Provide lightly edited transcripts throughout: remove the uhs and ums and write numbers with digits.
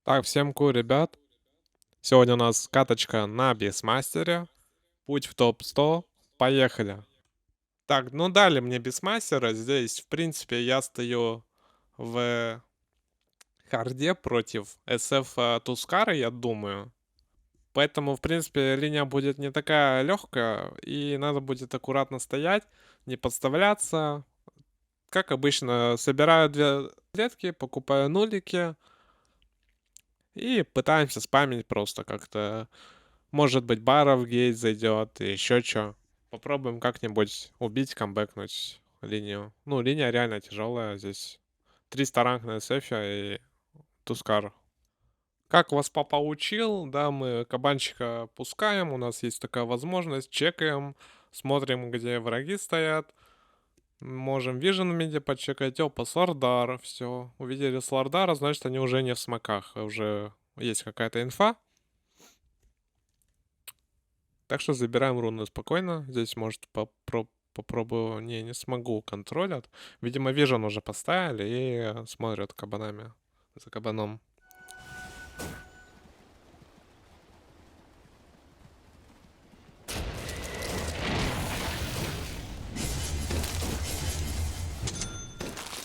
Так, всем ку, ребят. Сегодня у нас каточка на Бисмастере. Путь в топ-100. Поехали. Так, ну дали мне Бисмастера. Здесь, в принципе, я стою в харде против SF Тускара, я думаю. Поэтому, в принципе, линия будет не такая легкая. И надо будет аккуратно стоять, не подставляться. Как обычно, собираю две клетки, покупаю нулики. И пытаемся спамить просто как-то. Может быть, баров гейт зайдет, и еще что. Попробуем как-нибудь убить, камбэкнуть линию. Ну, линия реально тяжелая здесь. 300 ранг на эсэфе и Тускар. Как вас папа учил, да, мы кабанчика пускаем, у нас есть такая возможность, чекаем, смотрим, где враги стоят. Можем вижен миди почекать. Опа, Слардар, все. Увидели Слардара, значит, они уже не в смоках, уже есть какая-то инфа. Так что забираем руны спокойно. Здесь, может, попробую... Не смогу. Контролят. Видимо, вижен уже поставили и смотрят кабанами. За кабаном.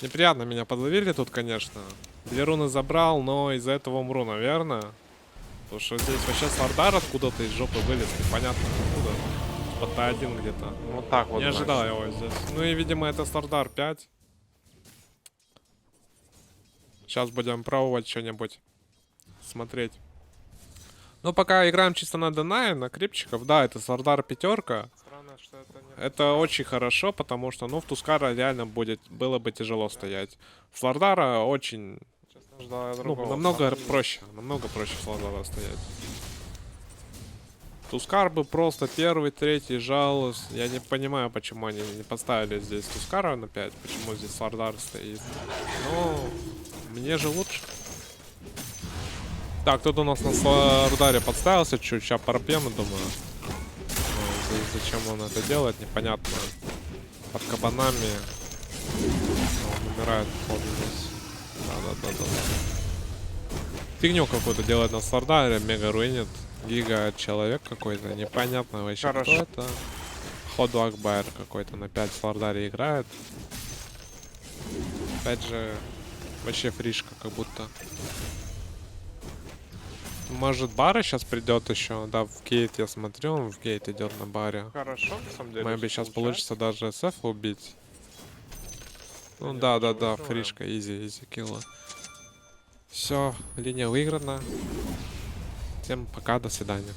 Неприятно меня подловили тут, конечно. 2 руны забрал, но из-за этого умру, наверное. Потому что здесь вообще Слардар откуда-то из жопы вылез. Непонятно откуда. Под Т1 где-то. Вот так Не вот, ожидал значит. его здесь. Ну и, видимо, это Слардар 5. Сейчас будем пробовать что-нибудь. Смотреть. Ну, пока играем чисто на Денае, на крипчиков. Да, это Слардар пятерка. Странно, что это не Это Тускар. очень хорошо, потому что, ну, в Тускара реально было бы тяжело Да. стоять. В Слардара очень, Честно, ждал я ну, другого намного проще в Слардара стоять. Тускар бы просто первый, третий жал. Я не понимаю, почему они не поставили здесь Тускара на 5, почему здесь Слардар стоит. Ну, мне же лучше. Так, тут у нас на Слардаре подставился чуть, сейчас пропьем, думаю. Зачем он это делает, непонятно. Под кабанами. Он умирает, походу, здесь. Да. Фигню какую-то делает на Слардаре, мега руинит. Гига человек какой-то, непонятно вообще, кто Хорошо. это. Ходу Акбайр какой-то на 5 в Слардаре играет. Опять же, вообще фришка как будто. Может, бара сейчас придет еще? Да, в гейт я смотрю, он в гейт идет на баре. Хорошо, на самом деле, Мэйби все сейчас получается. получится даже SF убить. Ну Линию даже да, выигрываем. фришка, изи килла. Все, линия выиграна. Всем пока, до свидания.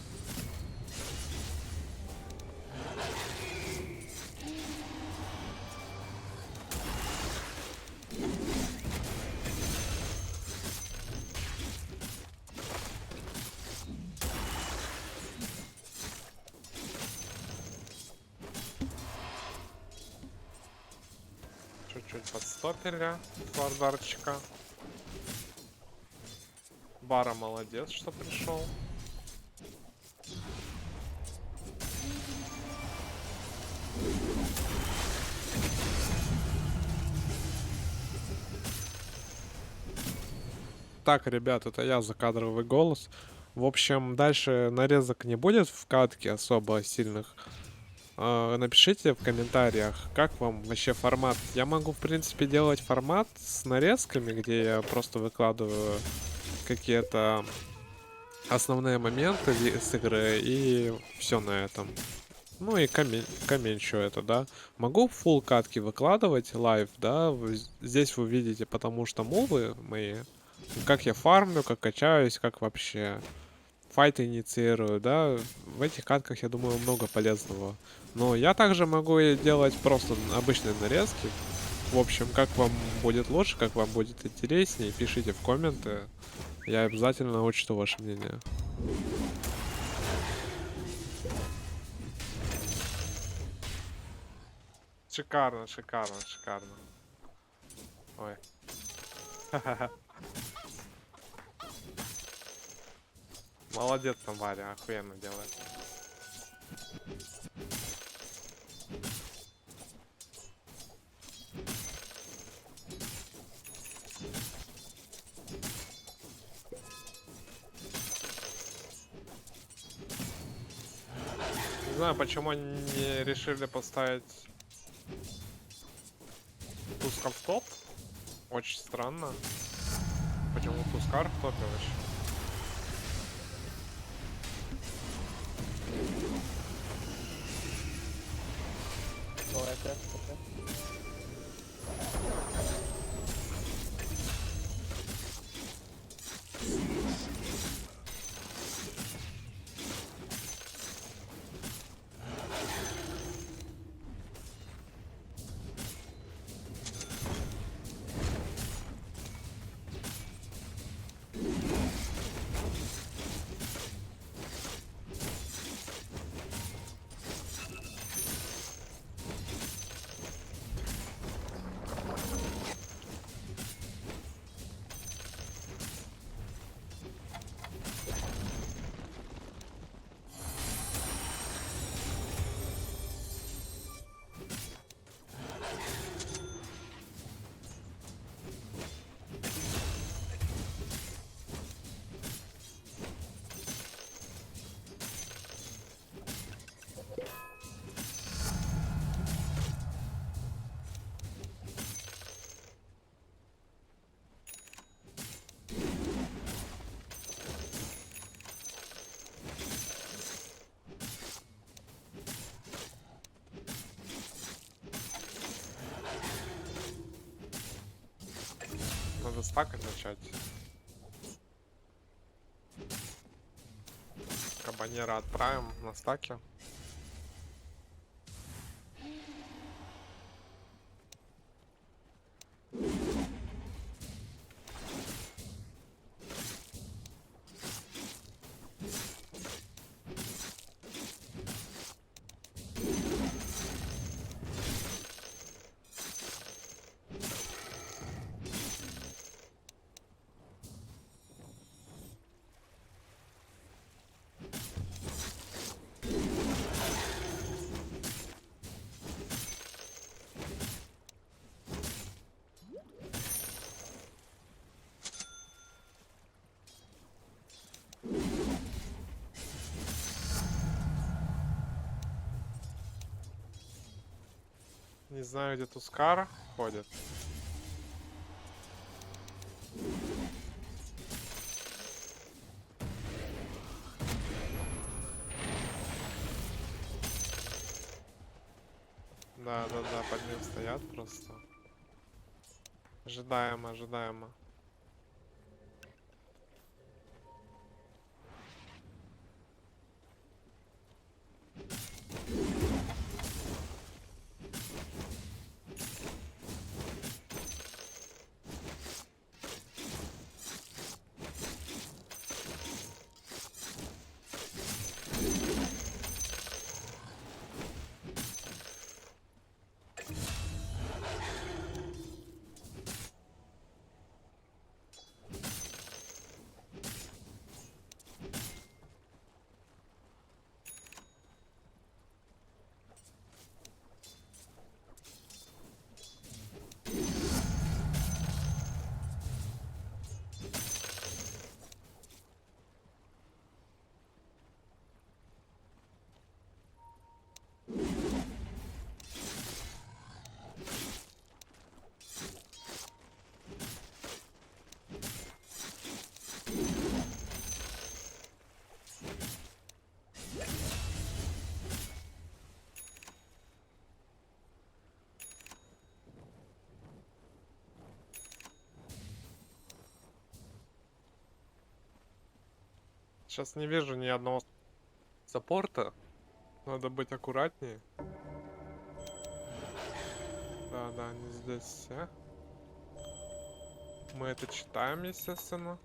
Чуть-чуть подстопили Слардарчика. Бара молодец, что пришел. Так, ребят, это я, закадровый голос. В общем, дальше нарезок не будет в катке особо сильных. Напишите в комментариях, как вам вообще формат. Я могу, в принципе, делать формат с нарезками, где я просто выкладываю какие-то основные моменты с игры и все на этом. Ну и комменчу это, да. Могу full катки выкладывать лайв, да. Здесь вы видите, потому что мувы мои, как я фармлю, как качаюсь, как вообще файты инициирую, да. В этих катках, я думаю, много полезного. Но я также могу и делать просто обычные нарезки. В общем, как вам будет лучше, как вам будет интереснее, пишите в комменты. Я обязательно учту ваше мнение. Шикарно, шикарно, шикарно. Ой. Молодец там Варя, охуенно делает. знаю, почему они не решили поставить Туска в топ. Очень странно. Почему Тускар в топе вообще? Ой, опять. Надо стакать начать. Кабанера отправим на стаке. Не знаю, где Тускар ходит. Да, под ним стоят просто. Ожидаемо, ожидаемо. Сейчас не вижу ни одного саппорта. Надо быть аккуратнее. Да, они здесь все. Мы это читаем, естественно.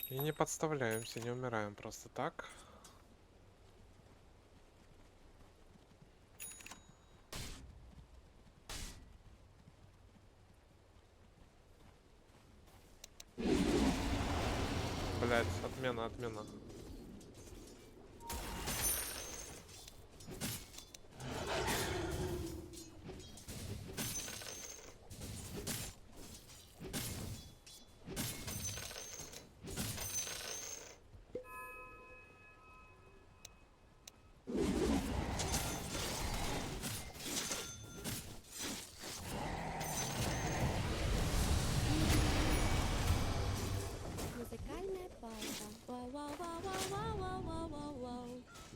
И не подставляемся, не умираем просто так. Блять, отмена, отмена.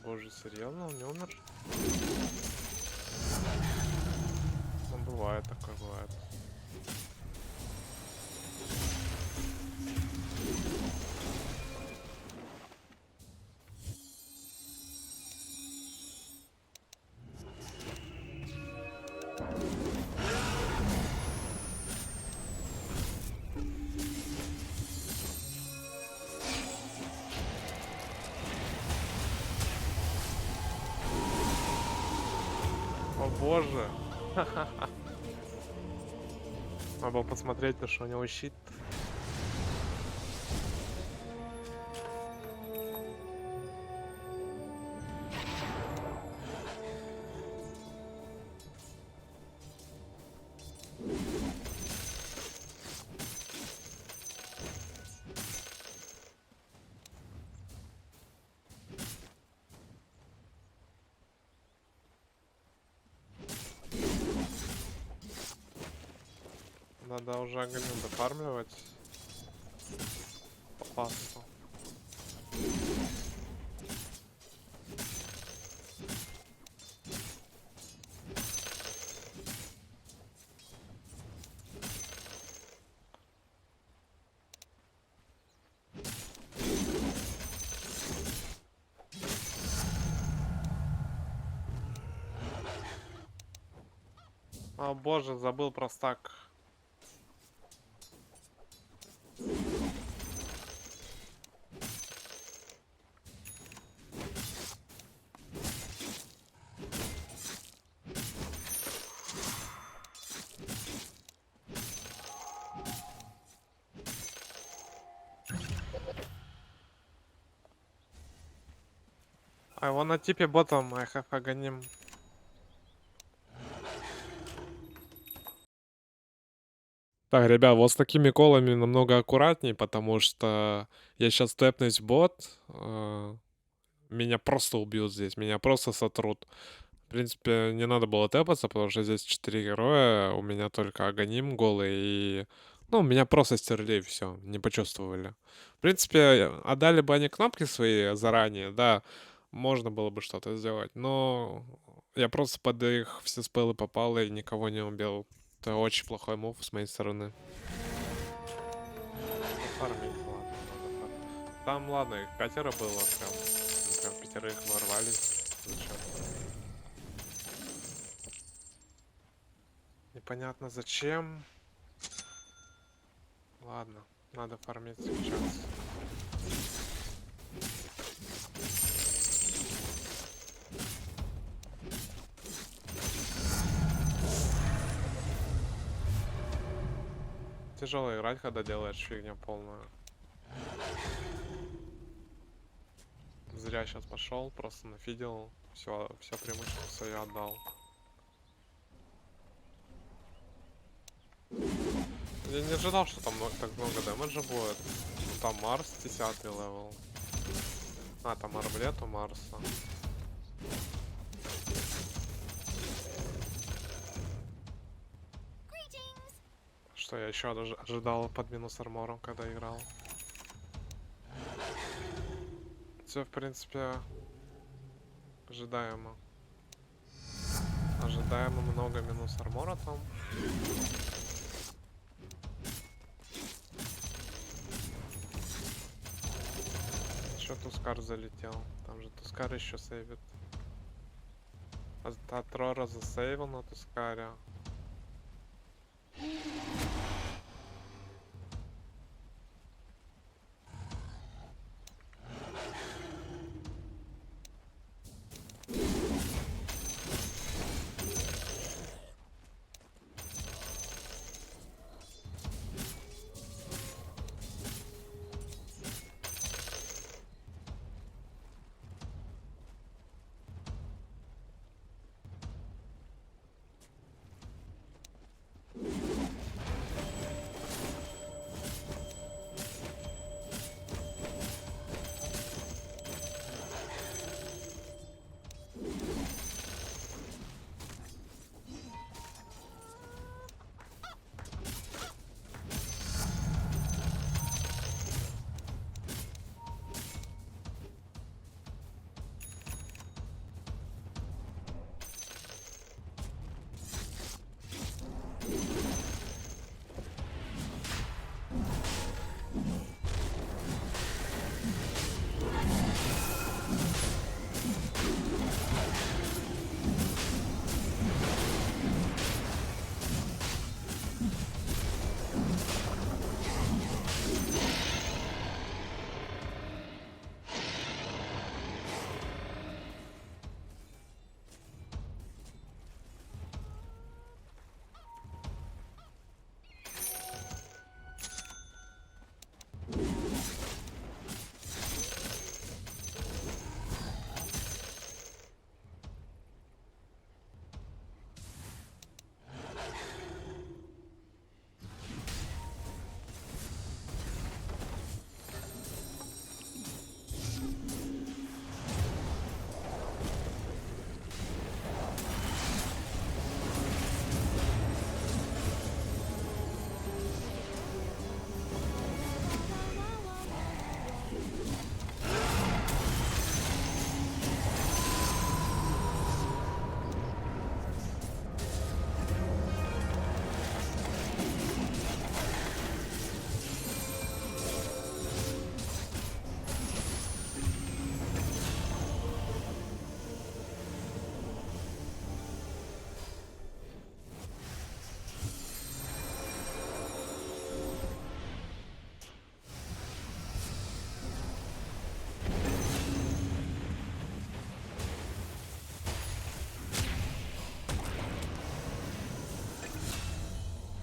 боже, серьезно, он не умер? Ну, бывает такое, бывает. О боже! Надо было посмотреть, то что у него щит. Надо уже огонь дофармливать. Попасться. О боже, забыл про стак. I wanna tip you bottom, I have Aghanim. Так, ребят, вот с такими колами намного аккуратней, потому что я сейчас тэпнусь в бот, меня просто убьют здесь, меня просто сотрут. В принципе, не надо было тэпаться, потому что здесь 4 героя, у меня только Аганим голый, и... Ну, меня просто стерли, и все, не почувствовали. В принципе, отдали бы они кнопки свои заранее, да, можно было бы что-то сделать, но я просто под их все спеллы попал и никого не убил. Это очень плохой мув с моей стороны. Фармить, ладно, надо фармить. Там, ладно, их 5 было, прям 5 ворвались. Зачем? Непонятно зачем. Ладно, надо фармить сейчас. Тяжело играть, когда делаешь фигню полную. Зря сейчас пошел, просто нафидел, все преимущество свое отдал. Я не ожидал, что там так много дэмэджа будет. Ну, там Марс 10 левел. А, там арбалет у Марса. Что я еще ожидал под минус армором, когда играл. Все, в принципе, ожидаемо. Ожидаемо много минус армора там. Еще Тускар залетел. Там же Тускар еще сейвит. А Трора засейвил на Тускаре.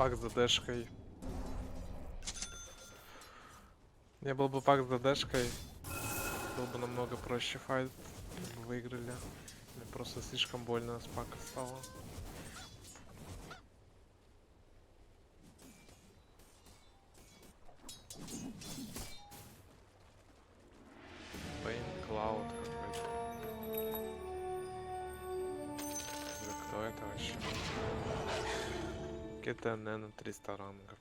пак за дэшкой. Не был бы пак за дэшкой, был бы намного проще файт. Мы бы выиграли. Мне просто слишком больно с пака стало. Пейн Клауд какой-то. Да кто это вообще? КТН на 300 рангов.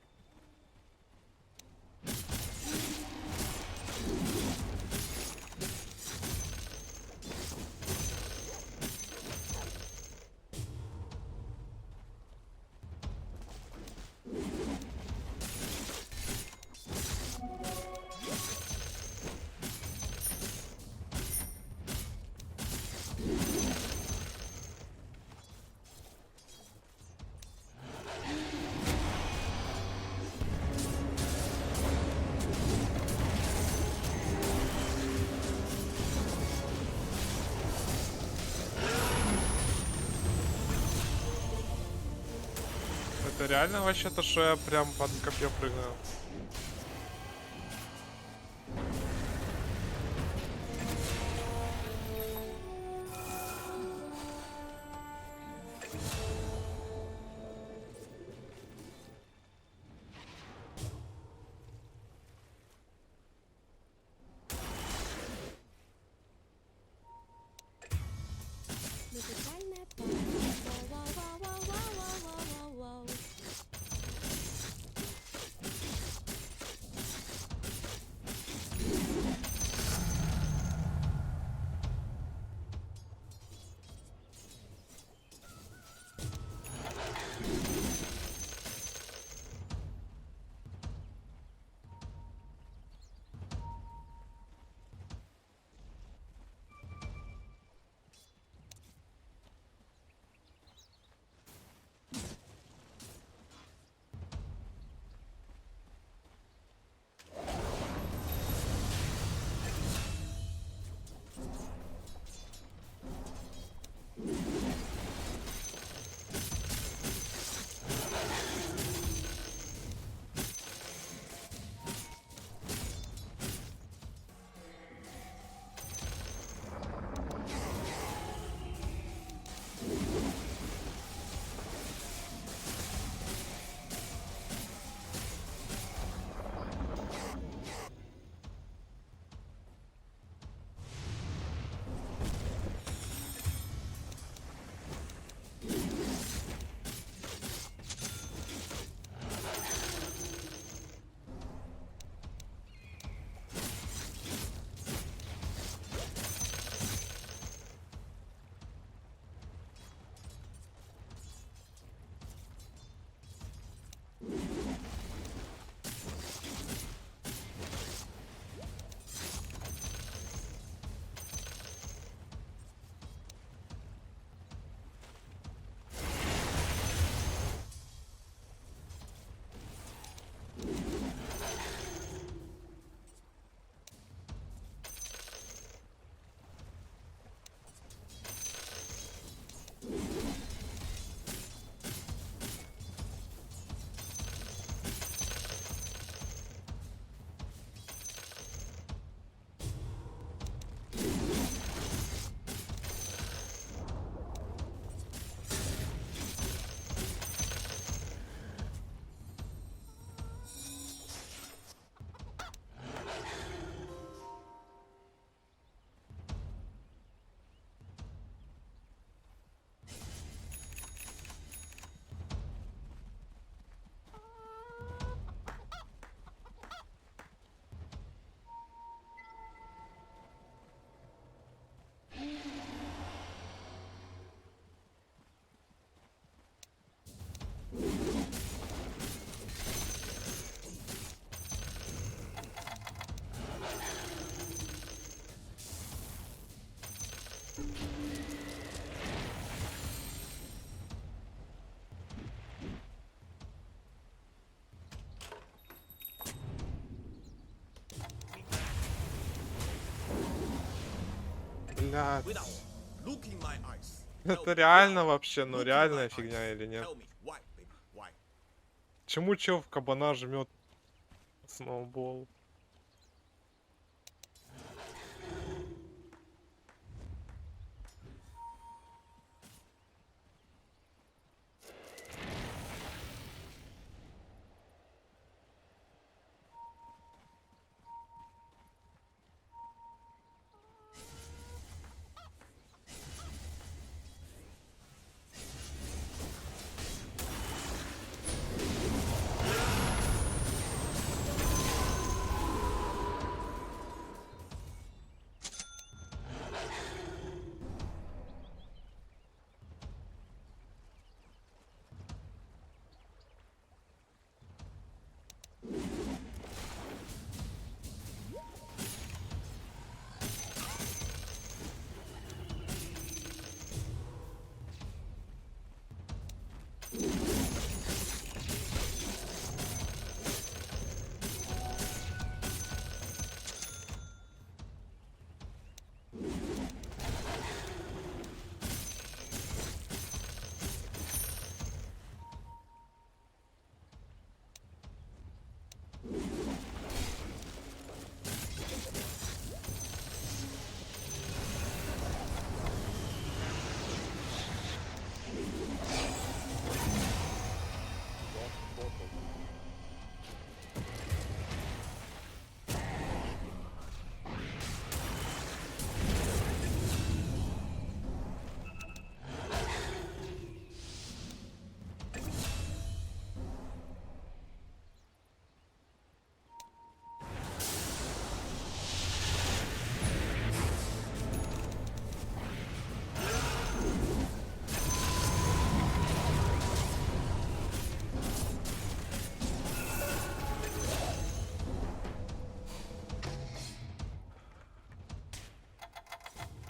Это реально вообще то, что я прям под копье прыгаю? Музыкальная пауза. Вау-вау-вау-вау-вау-вау-вау-вау. Блядь. Without look in my eyes. Это реально вообще, ну реальная фигня или нет? Tell me why, baby, why? Чему чел в кабана жмет сноубол?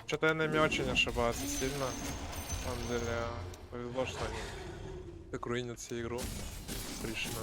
Что-то enemy очень ошибаются сильно. На самом деле, повезло, что они так руинят всю игру. Пришно.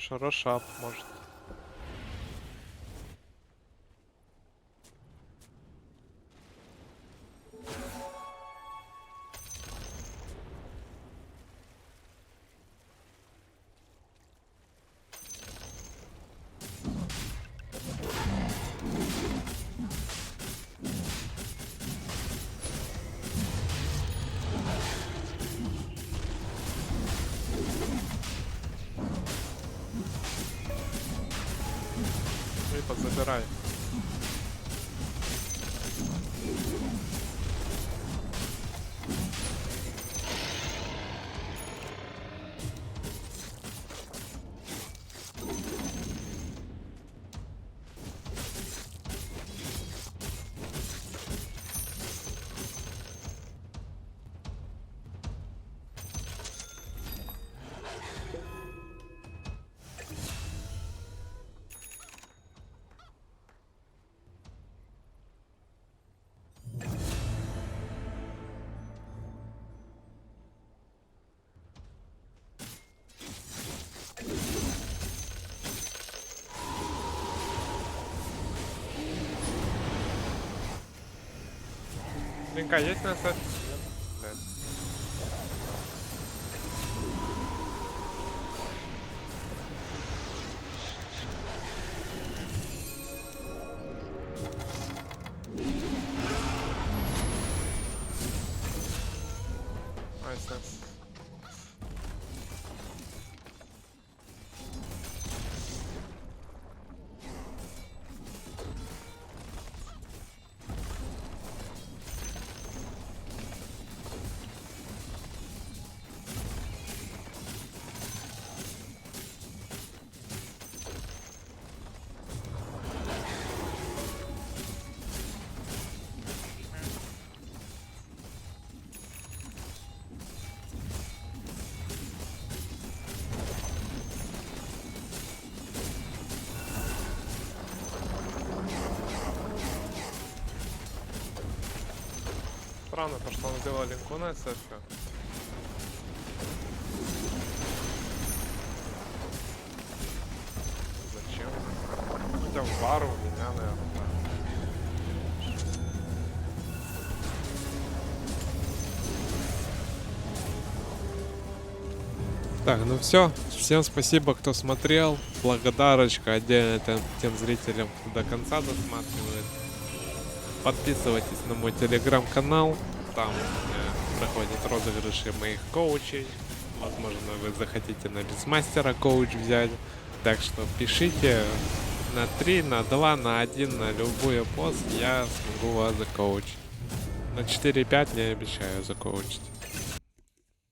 Рошап, может. Випад, забирай. Блинка есть на сет? Блядь. Найс, найс. Странно, то, что он сделал линку на СС. Зачем? Хотя в бару у меня, наверное, да. Так, ну все. Всем спасибо, кто смотрел. Благодарочка отдельно тем зрителям, кто до конца досматривает. Подписывайтесь на мой телеграм-канал. Там проходят розыгрыши моих коучей. Возможно, вы захотите на Бисмастера коуч взять. Так что пишите на 3, на 2, на 1, на любой пост. Я смогу вас закоучить. На 4-5 не обещаю закоучить.